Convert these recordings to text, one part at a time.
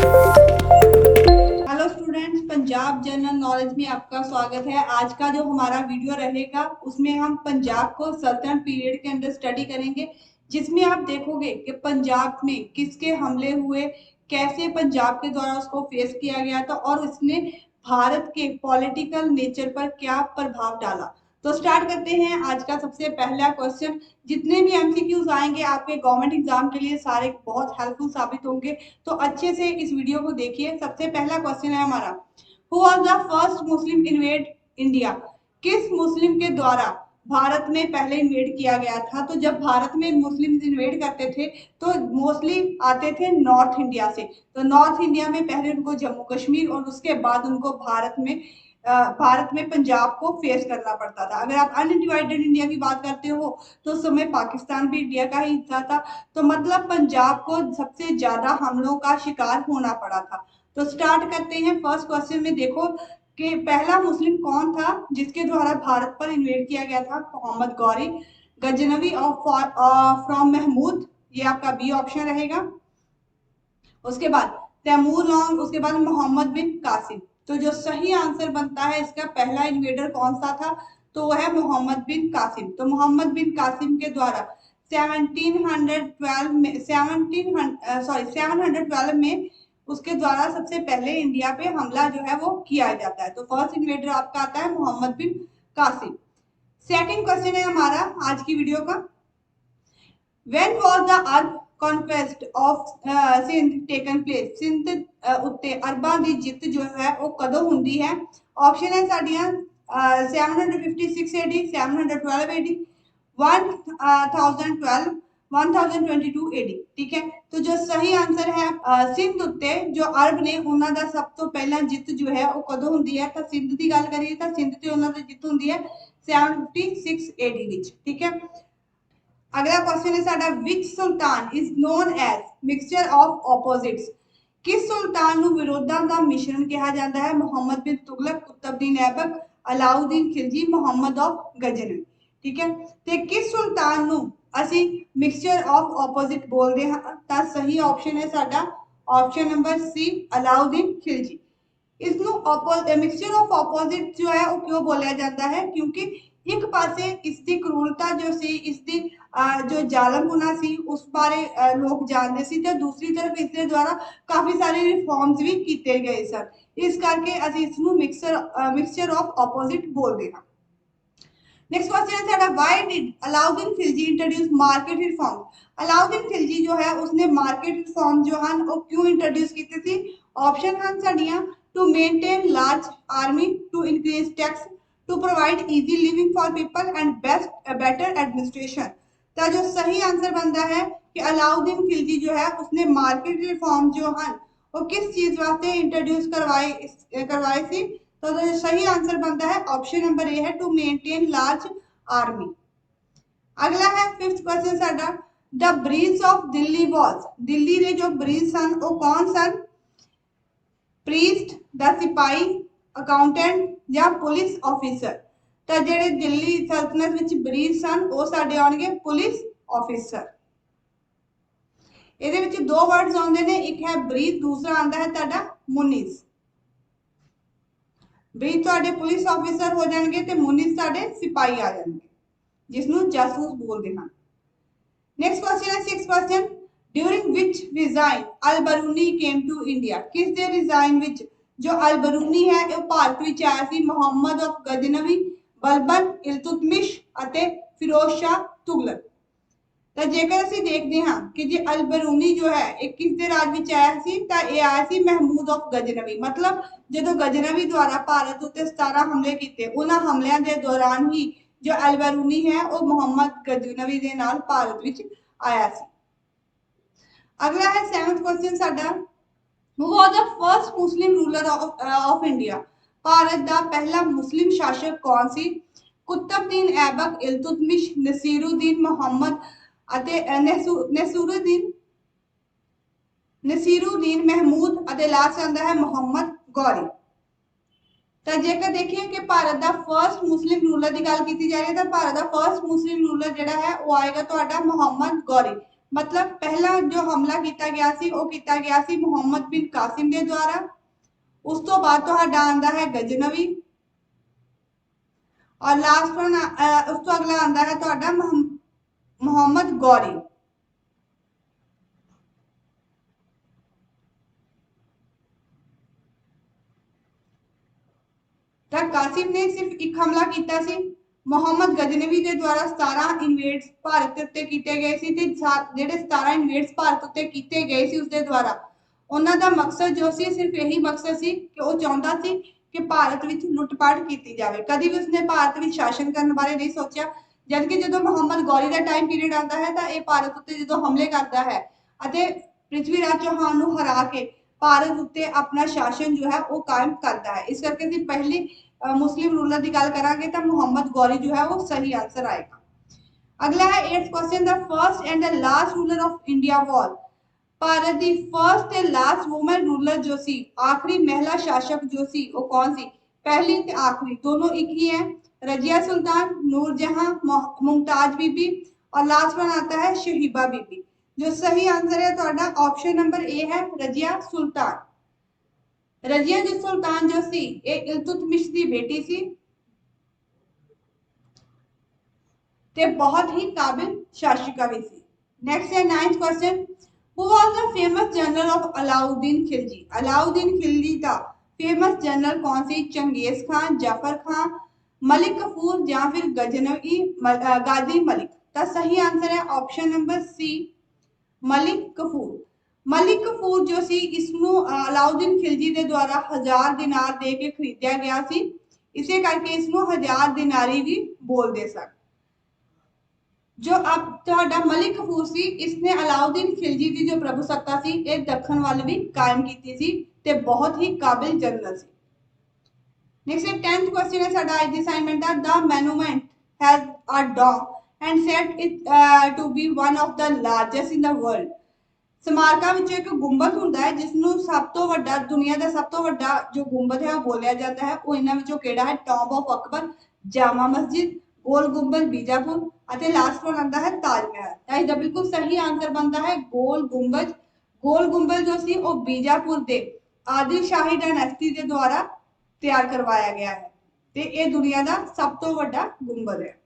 Hello students, Punjab general knowledge में आपका स्वागत है। आज का जो हमारा वीडियो रहेगा उसमें हम पंजाब को सल्तनत पीरियड के अंदर स्टडी करेंगे, जिसमें आप देखोगे कि पंजाब में किसके हमले हुए, कैसे पंजाब के द्वारा उसको फेस किया गया था और उसने भारत के पॉलिटिकल नेचर पर क्या प्रभाव डाला। तो स्टार्ट करते हैं आज का सबसे पहला क्वेश्चन। जितने भी एमसीक्यूज आएंगे आपके गवर्नमेंट एग्जाम के लिए सारे बहुत हेल्पफुल साबित होंगे, तो अच्छे से इस वीडियो को देखिए। सबसे पहला क्वेश्चन है हमारा, who was the first Muslim invade India? किस मुस्लिम के द्वारा भारत में पहले इन्वेड किया गया था? तो जब भारत में मुस्लिम इन्वेड करते थे तो मोस्टली आते थे नॉर्थ इंडिया से। तो नॉर्थ इंडिया में पहले उनको जम्मू कश्मीर और उसके बाद उनको भारत में पंजाब को फेस करना पड़ता था। अगर आप अनडिवाइडेड इंडिया की बात करते हो तो उस समय पाकिस्तान भी इंडिया का ही हिस्सा था। तो मतलब पंजाब को सबसे ज्यादा हमलों का शिकार होना पड़ा था। तो स्टार्ट करते हैं। फर्स्ट क्वेश्चन में देखो कि पहला मुस्लिम कौन था जिसके द्वारा भारत पर इन्वेड किया गया था? मोहम्मद गौरी। गजनवी फ्रॉम महमूद, ये आपका बी ऑप्शन रहेगा। उसके बाद तैमूर लॉन्ग, उसके बाद मोहम्मद बिन कासिम। तो जो सही आंसर बनता है इसका, पहला इन्वेडर कौन सा था? तो वह है मोहम्मद बिन कासिम। तो मोहम्मद बिन कासिम के द्वारा 712 में उसके द्वारा सबसे पहले इंडिया पे हमला जो है वो किया जाता है। तो फर्स्ट इन्वेडर आपका आता है मोहम्मद बिन कासिम। सेकंड क्वेश्चन है हमारा आज की वीडियो का, when was the Arab conquest of Sindh taken place? Sindh उत्ते अरबां दी जिੱਤ जो है वो कदों हुंदी है? ऑप्शन है साडियां 756 AD, 712 AD, 1012, 1022 AD। ठीक है, तो जो सही आंसर है सिंध उत्ते जो अरब ने ਉਹਨਾਂ ਦਾ ਸਭ ਤੋਂ ਪਹਿਲਾਂ ਜਿੱਤ ਜੋ ਹੈ ਉਹ ਕਦੋਂ ਹੁੰਦੀ ਹੈ? ਤਾਂ ਸਿੰਧ ਦੀ ਗੱਲ ਕਰੀਏ ਤਾਂ ਸਿੰਧ ਤੇ ਉਹਨਾਂ ਦੀ ਜਿੱਤ ਹੁੰਦੀ ਹੈ 756 AD ਵਿੱਚ। ठीक है, अगला क्वेश्चन है साडा, which sultan is known as mixture of opposites? किस सुल्तान ਨੂੰ ਵਿਰੋਧਾਂ ਦਾ ਮਿਸ਼ਰਣ ਕਿਹਾ ਜਾਂਦਾ ਹੈ? ਮੁਹੰਮਦ ਬਿਨ ਤੁਗਲਕ, ਕੁਤਬਦੀਨ ऐबक, अलाउद्दीन खिलजी, मोहम्मद ऑफ गजनवी। ठीक है, ਤੇ किस सुल्तान ਨੂੰ ਅਸੀਂ ਮਿਕਸਚਰ ਆਫ ਆਪੋजिट ਬੋਲਦੇ ਹਾਂ? ਤਾਂ ਸਹੀ ਆਪਸ਼ਨ ਹੈ ਸਾਡਾ option number C, Alauddin Khilji. इसनू मिक्सचर ऑफ ऑपोजिट जो है वो क्यों बोलिया जाता है? क्योंकि एक पासे इसकी क्रूरता जो सी, इसकी जो जालमपुना सी उस बारे लोग जानते सी, ते दूसरी तरफ इसके द्वारा काफी सारे रिफॉर्म्स भी किए गए सन। इस करके ਅਸੀਂ ਇਸ ਨੂੰ मिक्सचर ऑफ ऑपोजिट बोलते हैं। नेक्स्ट क्वेश्चन है साडा, why did Alauddin Khilji introduce market reform? Alauddin Khilji जो है उसने मार्केट रिफॉर्म जो हैं वो क्यों इंट्रोड्यूस कीते सी? ऑप्शन हैं साडियां, to maintain large army, to increase tax, to provide easy living for people and better administration. तो जो सही आंसर बनता है कि अलाउद्दीन खिलजी जो है उसने मार्केट रिफॉर्म जो हैं वो किस चीज वास्ते इंट्रोड्यूस करवाए सी? तो जो सही आंसर बनता है ऑप्शन नंबर ए है, टू मेंटेन लार्ज आर्मी। अगला है फिफ्थ क्वेश्चन साडा, the breeze of Delhi was, Delhi के जो ब्रीज सन वो कौन सन? प्रीस्ट, द सिपाही, अकाउंटेंट या पुलिस ऑफिसर? तो जेडे दिल्ली सल्तनत विच ब्रीज सन वो साडे आउणगे पुलिस ऑफिसर। ਇਹਦੇ ਵਿੱਚ दो वर्ड्स आउंदे ने, एक है ब्रीज, दूसरा आंदा है ਤੁਹਾਡਾ मुनीस। ब्रीज ਤੁਹਾਡੇ पुलिस ऑफिसर हो जाएंगे ਤੇ मुनीस ਤੁਹਾਡੇ सिपाही आ जाएंगे, जिसनू जासूस बोलते हैं। नेक्स्ट क्वेश्चन है six question, during which reign Al Biruni came to India? किस दे रिजाइन विच जो अल बरूनी है वो भारत विच आया सी? मोहम्मद ऑफ गजनवी, बलबन, इल्तुतमिश अते फिरोज शाह तुगलक। तो जेकर ਅਸੀਂ देखते हैं कि जे अल बरूनी जो है एक किस दे राज विच आया सी? तो यह आया सी महमूद ऑफ गजनवी। मतलब जो गजनवी द्वारा भारत उत्ते 17 हमले किए, उन्हां हमलियां दे दौरान ही जो अल बरूनी है वो मोहम्मद गजनवी दे नाल भारत विच आया सी। अगला है सेवंथ क्वेश्चन साडा, who was the first Muslim ruler of India? Bharat का पहला मुस्लिम शासक कौन सी? कुतुबुद्दीन ऐबक, इल्तुतमिश, नसीरुद्दीन मोहम्मद अते नसीरुद्दीन महमूद अते लास्ट आंदा है मोहम्मद गौरी। तो जेकर देखिए कि भारत का फर्स्ट मुस्लिम रूलर की गल की जा रही है, तो भारत का फर्स्ट मुस्लिम रूलर जिहड़ा है वो आएगा तुहाडा मोहम्मद गौरी। मतलब पहला जो हमला किया गया सी वो किया गया सी मुहम्मद बिन कासिम के द्वारा। उस तो बाद तुहाडा आंदा है गजनवी और लास्ट वन उस तो अगला आंदा है तुहाडा मुहम्मद गौरी। कासिम ने सिर्फ एक हमला किया सी, मुहम्मद गजनवी के द्वारा 17 इन्वेड्स भारत उत्ते किए गए सी ते जेडे 17 इन्वेड्स भारत उत्ते किए गए सी उसके द्वारा उन्हां दा मकसद जो सी सिर्फ यही मकसद सी कि वो चाहता सी कि भारत विच लुटपाट की जाए। कभी भी उसने भारत विच शासन करने बारे नहीं सोचा। जबकि जो मुहम्मद गौरी का टाइम पीरियड आता है तो यह भारत उत्ते जो हमले करता है अते पृथ्वीराज चौहान नूं हरा के भारत उत्ते अपना शासन जो है वो कायम करता है। इस करके सी पहली मुस्लिम रूलर की गल करांगे तो मुहम्मद गौरी जो है वो सही आंसर आएगा। अगला है 8th question, the first and the last ruler of India was. Bharat की first and last woman ruler जो सी आखिरी महिला शासक जो सी वो कौन सी? पहली ते आखिरी दोनों एक ही है, रजिया सुल्तान, नूरजहां, मुमताज बीबी और लास्ट वन आता है शहीबा बीबी। जो सही आंसर है तो ऑप्शन नंबर ए है रजिया सुल्तान। रजिया जो सुल्तान जो सी ये इल्तुतमिश की बेटी सी ते बहुत ही काबिल शासिका भी सी। नेक्स्ट है 9th question, who was the famous general of Alauddin Khilji. Alauddin Khilji का फेमस जनरल कौन सी? चंगेज खान, जाफर खान, मलिक कफूर या फिर गजनवी गाजी मलिक। तो सही आंसर है option number C Malik Kafur. Malik Kafur जो सी इसनू अलाउद्दीन खिलजी के द्वारा 1000 दिनार दे के खरीदा गया सी, इसे करके इसनू 1000 दिनारी भी बोलते सन। जो अब तुहाडा मलिक कफूर सी इसने अलाउद्दीन खिलजी की जो प्रभुसत्ता सी ये दखन वाल भी कायम की सी ते बहुत ही काबिल जनरल सी। नेक्स्ट है 10th क्वेश्चन है साडा आज दी असाइनमेंट है, the monument has a dome and set it to be one of the largest in the world. स्मारका विचों एक गुंबद हुंदा है जिसनों सब तो वड्डा दुनिया का सब तो वड्डा जो गुंबद है वो बोलिया जाता है, वो इन्हां विचों केड़ा है? टॉम्ब ऑफ अकबर, जामा मस्जिद, गोल गुंबद बीजापुर और लास्ट वन आता है ताजमहल। इसका बिल्कुल सही आंसर बनता है गोल गुंबद। गोल गुंबद जो सी वो बीजापुर के आदिल शाही डायनेस्टी के द्वारा तैयार करवाया गया है ते ये दुनिया का सब तो वड्डा गुंबद है।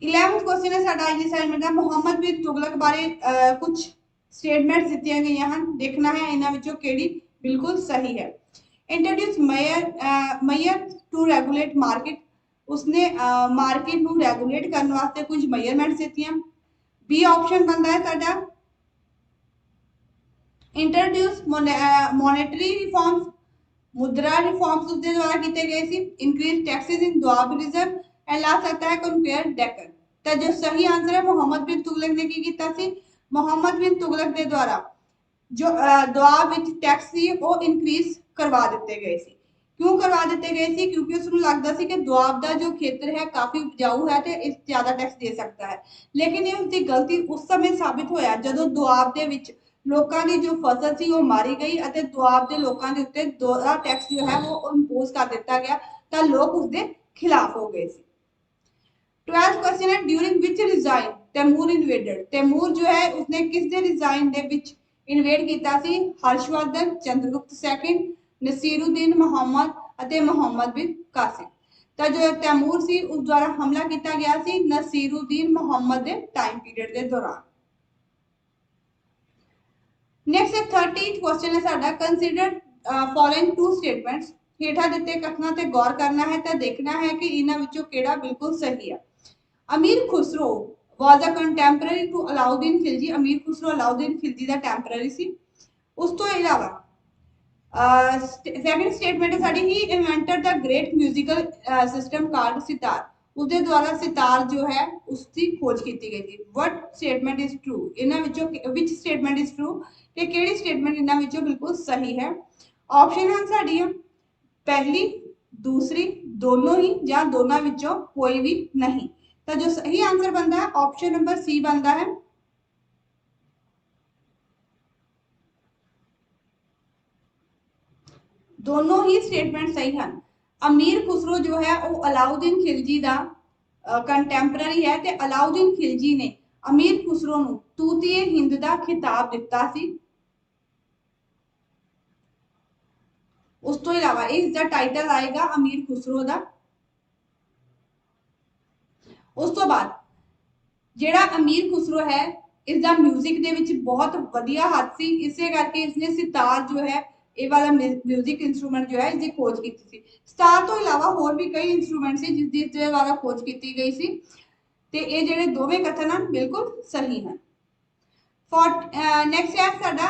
11th क्वेश्चन है साडा आज असाइनमेंट है, मुहम्मद बिन तुगलक बारे कुछ स्टेटमेंट्स दी गई हैं, देखना है इन्हां विचों केड़ी बिल्कुल सही है। Introduce mayor to regulate market. उसने मार्केट नू रेगुलेट करने वास्ते कुछ मेजरमेंट्स दित्तियां। बी ऑप्शन बनता है साडा इंट्रोड्यूस मॉनेटरी रिफॉर्म्स, मुद्रा रिफॉर्म्स उसके द्वारा किए गए सी। Increase taxes in Doab reserve and last आता है कंपेयर डेक्कन। तो जो सही आंसर है मोहम्मद बिन तुगलक ने की किया सी? मोहम्मद बिन तुगलक के द्वारा जो दोआब विच टैक्स सी वो इंक्रीज करवा दिते गए सी। क्यों करवा दिते गए सी? क्योंकि उसको लगता सी कि दोआब का जो खेतर है काफी उपजाऊ है तो इस ज्यादा टैक्स दे सकता है। लेकिन ये उसकी गलती उस समय साबित होया जदों दोआब दे विच लोगों की जो फसल सी वो मारी गई और दोआब के लोगों के उत्ते दोहरा टैक्स जो है वो इंपोज कर दिता गया तो लोग उसके खिलाफ हो गए सी। 12th क्वेश्चन है, during which reign Taimur invaded. Taimur जो है उसने किस दे रिजाइन दे विच इन्वेड किया सी? हर्षवर्धन, चंद्रगुप्त सेकंड, नसीरुद्दीन मोहम्मद अते मोहम्मद बिन कासिम। तो जो तैमूर सी उस द्वारा हमला किया गया सी नसीरुद्दीन मोहम्मद के टाइम पीरियड के दौरान। नेक्स्ट 30th क्वेश्चन है साडा, कंसीडर फॉलोइंग टू स्टेटमेंट्स। हेठा दिते कथनां ते गौर करना है तो देखना है कि इन्हां विचों केड़ा बिल्कुल सही है। Amir Khusro was a contemporary to Alauddin Khilji. Amir Khusro Alauddin Khilji का टेम्पररी सी। उस तो इलावा सेकंड स्टेटमेंट है साडी, he invented the great musical system called sitar. उसके द्वारा सितार जो है उसकी खोज की गई थी। What statement is true? इन्हां विचों विच स्टेटमेंट इज ट्रू कि केड़ी स्टेटमेंट इन्हां विचों बिल्कुल सही है? ऑप्शन है साडी पहली, दूसरी, दोनों ही या दोनों विचों कोई भी नहीं। तो जो सही आंसर बनता है ऑप्शन नंबर सी बनता है दोनों ही स्टेटमेंट सही हैं। अमीर खुसरो जो है वो अलाउद्दीन खिलजी का कंटेम्पररी है ते अलाउद्दीन खिलजी ने ਅਮੀਰ ਖੁਸਰੋ ਨੂੰ ਤੂਤੀਏ ਹਿੰਦ ਦਾ ਖਿਤਾਬ ਦਿੱਤਾ ਸੀ। ਉਸ ਤੋਂ ਇਲਾਵਾ ਇਸ ਦਾ ਟਾਈਟਲ ਆਏਗਾ ਅਮੀਰ ਖੁਸਰੋ ਦਾ। ਉਸ ਤੋਂ ਬਾਅਦ ਜਿਹੜਾ ਅਮੀਰ ਖੁਸਰੋ ਹੈ ਇਸ ਦਾ ਮਿਊਜ਼ਿਕ ਦੇ ਵਿੱਚ ਬਹੁਤ ਵਧੀਆ ਹੱਥ ਸੀ, ਇਸੇ ਕਰਕੇ ਇਸਨੇ ਸਿਤਾਰ ਜੋ ਹੈ ਇਹ ਵਾਲਾ ਮਿਊਜ਼ਿਕ ਇੰਸਟਰੂਮੈਂਟ ਜੋ ਹੈ ਇਸਦੀ ਖੋਜ ਕੀਤੀ ਸੀ। ਸਿਤਾਰ ਤੋਂ ਇਲਾਵਾ ਹੋਰ ਵੀ ਕਈ ਇੰਸਟਰੂਮੈਂਟ ਸੀ ਜਿਸ ਦੀ ਇਸ ਦੁਆਰਾ ਖੋਜ ਕੀਤੀ ਗਈ ਸੀ ਤੇ ਇਹ ਜਿਹੜੇ ਦੋਵੇਂ ਕਥਨ ਹਨ ਬਿਲਕੁਲ ਸਹੀ ਹਨ। ਨੈਕਸਟ ਹੈ ਸਾਡਾ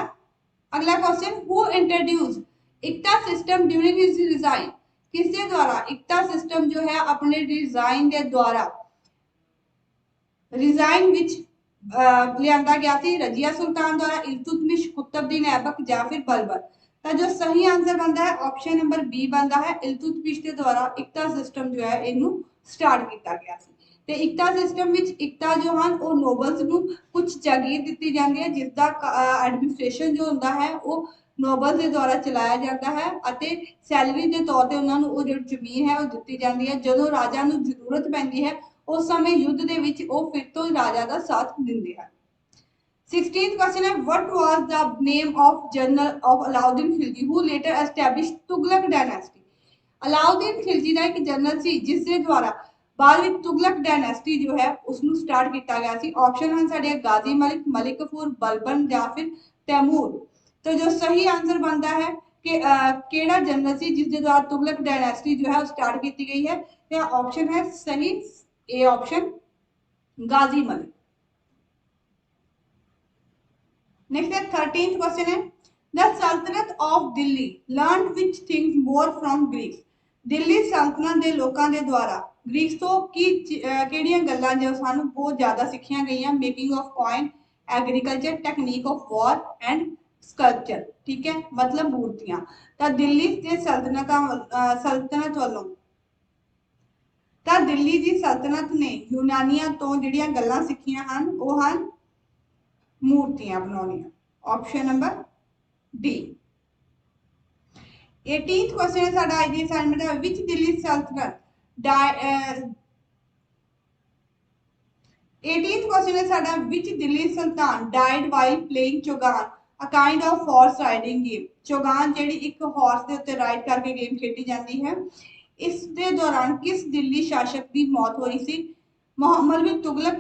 ਅਗਲਾ question, who introduce iqta system during his design, किसके द्वारा इक्ता सिस्टम जो है अपने डिजाइन के द्वारा डिजाइन विच लिया गया थी, रजिया सुल्तान द्वारा, इल्तुतमिश, कुतुबुद्दीन ऐबक या फिर बलबन। तो जो सही आंसर बनता है ऑप्शन नंबर बी बनता है, इल्तुतमिश के द्वारा इक्ता सिस्टम जो है इनू स्टार्ट किया गया ਸੀ। ਤੇ ਇਕਤਾ ਸਿਸਟਮ ਵਿੱਚ ਇਕਤਾ ਜੋ ਹਨ ਉਹ ਨੋਬਲਸ ਨੂੰ ਕੁਝ ਜਾਗੀਰ ਦਿੱਤੀ ਜਾਂਦੀ ਹੈ ਜਿਸ ਦਾ ਐਡਮਿਨਿਸਟ੍ਰੇਸ਼ਨ ਜੋ ਹੁੰਦਾ ਹੈ ਉਹ ਨੋਬਲਸ ਦੇ ਦੁਆਰਾ ਚਲਾਇਆ ਜਾਂਦਾ ਹੈ ਅਤੇ ਸੈਲਰੀ ਦੇ ਤੌਰ ਤੇ ਉਹਨਾਂ ਨੂੰ ਉਹ ਜਿਹੜੀ ਜ਼ਮੀਨ ਹੈ ਉਹ ਦਿੱਤੀ ਜਾਂਦੀ ਹੈ। ਜਦੋਂ ਰਾਜਾ ਨੂੰ ਜ਼ਰੂਰਤ ਪੈਂਦੀ ਹੈ ਉਸ ਸਮੇਂ ਯੁੱਧ ਦੇ ਵਿੱਚ ਉਹ ਫਿਰ ਤੋਂ ਰਾਜਾ ਦਾ ਸਾਥ ਦਿੰਦੇ ਹਨ। 16th question है, what was the name of general of Alauddin Khilji who later established Tughlaq dynasty? Alauddin Khilji ਦਾ ਇੱਕ ਜਨਰਲ ਸੀ ਜਿਸ ਦੇ ਦੁਆਰਾ बाद में तुगलक डायनेस्टी जो है उसनु स्टार्ट किया गया सी। ऑप्शन हैं साडे गाजी मलिक, मलिक कफूर, बलबन या फिर तैमूर। तो जो सही आंसर बनता है कि केड़ा जनरल सी जिस दे द्वारा तुगलक डायनेस्टी जो है स्टार्ट की गई है, तो ऑप्शन है सही A option Ghazi Malik. Next है 13th क्वेश्चन है, द सल्तनत of Delhi learn which things more from Greeks, Delhi सल्तनत के लोगों के द्वारा ग्रीक्स तो की ਕਿਹੜੀਆਂ ਗੱਲਾਂ ਜੋ ਸਾਨੂੰ ਬਹੁਤ ਜ਼ਿਆਦਾ ਸਿੱਖੀਆਂ ਗਈਆਂ, making of coin, agriculture, technique of war and sculpture. ठीक है, मतलब मूर्तियां। ਤਾਂ ਦਿੱਲੀ ਦੇ ਸਲਤਨਤ ਵੱਲੋਂ ਤਾਂ ਦਿੱਲੀ ਦੀ ਸਲਤਨਤ ਨੇ ਯੂਨਾਨੀਆਂ ਤੋਂ ਜਿਹੜੀਆਂ ਗੱਲਾਂ ਸਿੱਖੀਆਂ ਹਨ ਉਹ ਹਨ ਮੂਰਤੀਆਂ ਬਣਾਉਣੀਆਂ। Option number D. 18th question है साडा आज दी असाइनमेंट है, विच दिल्ली सल्तनत 18th क्वेश्चन है साडा, which Delhi sultan died while playing chaugan, a kind of horse riding game. Chaugan जेडी एक हॉर्स दे उत्ते राइड करके गेम खेडी जाती है, इस दे दौरान किस दिल्ली शासक की मौत हुई सी? मोहम्मद बिन तुगलक,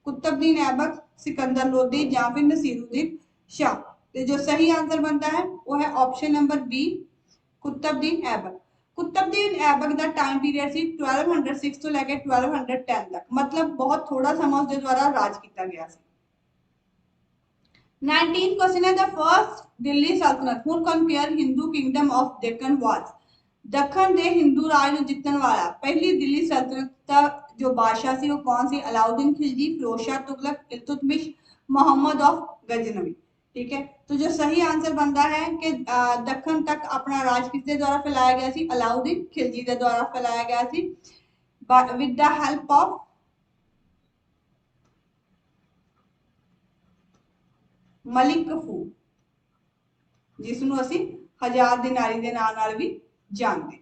कुतुबुद्दीन ऐबक, सिकंदर लोदी या फिर नसीरुद्दीन शाह। तो जो सही आंसर बनता है वो है option number B, Qutubuddin Aibak. Qutubuddin Aibak का टाइम पीरियड सी 1206 तो लेके 1210 तक, मतलब बहुत थोड़ा समय उसके द्वारा राज किया गया सी। 19th क्वेश्चन है, the first Delhi sultanate who compare Hindu kingdom of Deccan was, Dakkhan दे हिंदू राज ਨੂੰ ਜਿੱਤਣ ਵਾਲਾ ਪਹਿਲੀ ਦਿੱਲੀ ਸल्तनत ਦਾ जो बादशाह सी वो कौन सी? अलाउद्दीन खिलजी, फिरोज शाह तुगलक, इल्तुतमिश, मोहम्मद ऑफ गजनवी। ठीक है, तो जो सही आंसर बनता है कि दक्खन तक अपना राज किसके द्वारा फैलाया गया सी? अलाउद्दीन खिलजी के द्वारा फैलाया गया सी with the help of Malik Kafur, जिसनों असी 1000 दिनारी के नाम नाल भी जानते।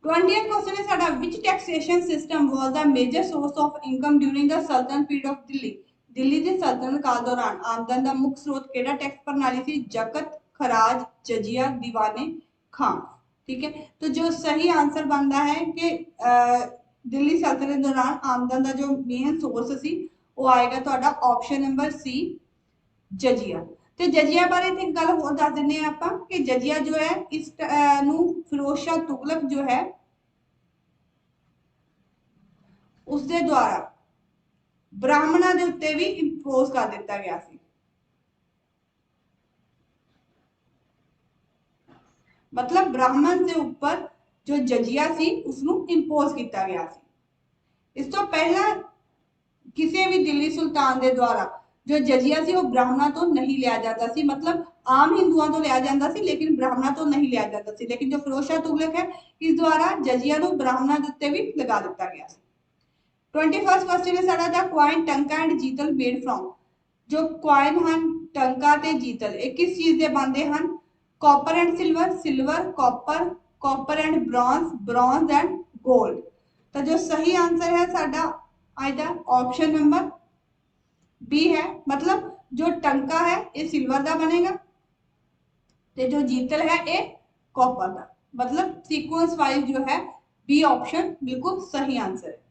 20th क्वेश्चन है साडा, which taxation system was the major source of income during the sultanate period of Delhi, Delhi के सल्तनत काल दौरान आमदन का मुख्य स्रोत केड़ा टैक्स प्रणाली थी? जकत, खराज, जजिया, दीवाने खान। ठीक है, तो जो सही आंसर बनता है कि दिल्ली सल्तनत दौरान आमदन का जो मेन सोर्स सी वो आएगा तुहाडा ऑप्शन नंबर सी, जजिया। तो जजिया बारे एक गल होर दस दिंदे आ आपां कि जजिया जो है इस नूं फिरोज शाह तुगलक जो है उसके द्वारा ब्राह्मणों के उत्ते भी इंपोज कर दिता गया सी। मतलब ब्राह्मण के ऊपर जो जजिया सी उसनू इंपोज किया गया सी। इस तो पहला किसी भी दिल्ली सुल्तान के द्वारा जो जजिया सी वो ब्राह्मणों तो नहीं लिया जाता सी, मतलब आम हिंदुओं तो लिया जाता सी लेकिन ब्राह्मणों तो नहीं लिया जाता सी। लेकिन जो फिरोज शाह तुगलक है इस द्वारा जजिया नू ब्राह्मणों के उत्ते भी लगा दिता गया सी। 21st क्वेश्चन है साडा, द कॉइन टंका एंड जीतल मेड फ्रॉम, जो कॉइन हन टंका ते जीतल ये किस चीज दे बनदे हन? Copper and silver, silver, copper, copper and bronze, bronze and gold. तो जो सही आंसर है साडा आइदर ऑप्शन नंबर बी है, मतलब जो टंका है ये सिल्वर का बनेगा ते जो जीतल है ये कॉपर का, मतलब सीक्वेंस वाइज जो है बी ऑप्शन बिल्कुल सही आंसर है।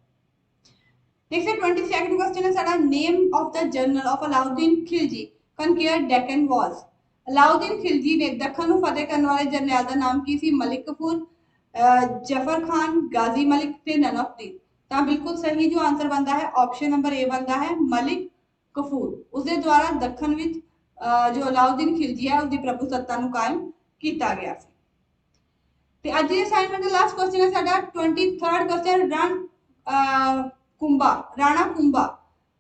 नेक्स्ट है 22nd क्वेश्चन है साडा, name of the general of Alauddin Khilji conquer Deccan was. Alauddin Khilji ने दखन ਨੂੰ ਫਤਿਹ ਕਰਨ ਵਾਲੇ ਜਰਨੈਲ ਦਾ ਨਾਮ ਕੀ ਸੀ? ਮਲਿਕ ਕਫੂਰ, जफर खान, गाजी मलिक ਤੇ नन ऑफ दी। ਤਾਂ ਬਿਲਕੁਲ ਸਹੀ ਜੋ ਆਨਸਰ बनता है ऑप्शन नंबर ए बनता है मलिक कफूर। उसके द्वारा दखन ਵਿੱਚ जो अलाउद्दीन खिलजी है उसकी प्रभुसत्ता ਨੂੰ कायम ਕੀਤਾ ਗਿਆ ਸੀ। ਤੇ ਅੱਜ ਦੇ ਅਸਾਈਨਮੈਂਟ ਦਾ ਲਾਸਟ ਕੁਐਸਚਨ ਹੈ ਸਾਡਾ 23rd question, Rana Kumbha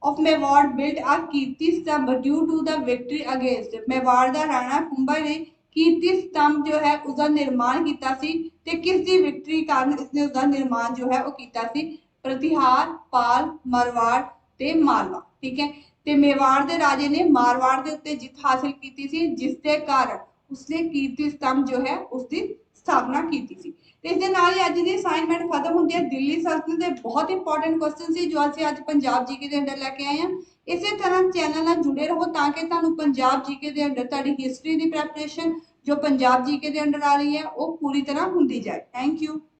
of Mewar built a कीर्ति स्तंभ due to the victory against। Mewar ਦਾ ਰਾਣਾ ਕੁੰਭਾ ਨੇ कीर्ति स्तंभ जो है उसका निर्माण किया सी ते किस दी विक्ट्री कारण इसने उसका निर्माण जो है वो किया सी? प्रतिहार, पाल, मरवाड़ ते मालवा। ठीक है, ते मेवाड़ दे राजे ने मारवाड़ दे उत्ते जित हासिल की सी जिसके कारण उसने कीर्ति स्तंभ जो है उसकी स्थापना की थी। इस दे नाल ही अज दी असाइनमेंट खत्म होंदी है। दिल्ली सल्तनत दे बहुत इंपॉर्टेंट क्वेश्चन सी जो असीं अज पंजाब जीके दे अंडर लैके आए हैं। इसी तरह चैनल नाल जुड़े रहो ताकि तुहानूं पंजाब जीके दे अंडर तुहाडी हिस्टरी दी प्रैपरेशन जो पंजाब जीके दे अंडर आ रही है वो पूरी तरह होंदी जाए। Thank you.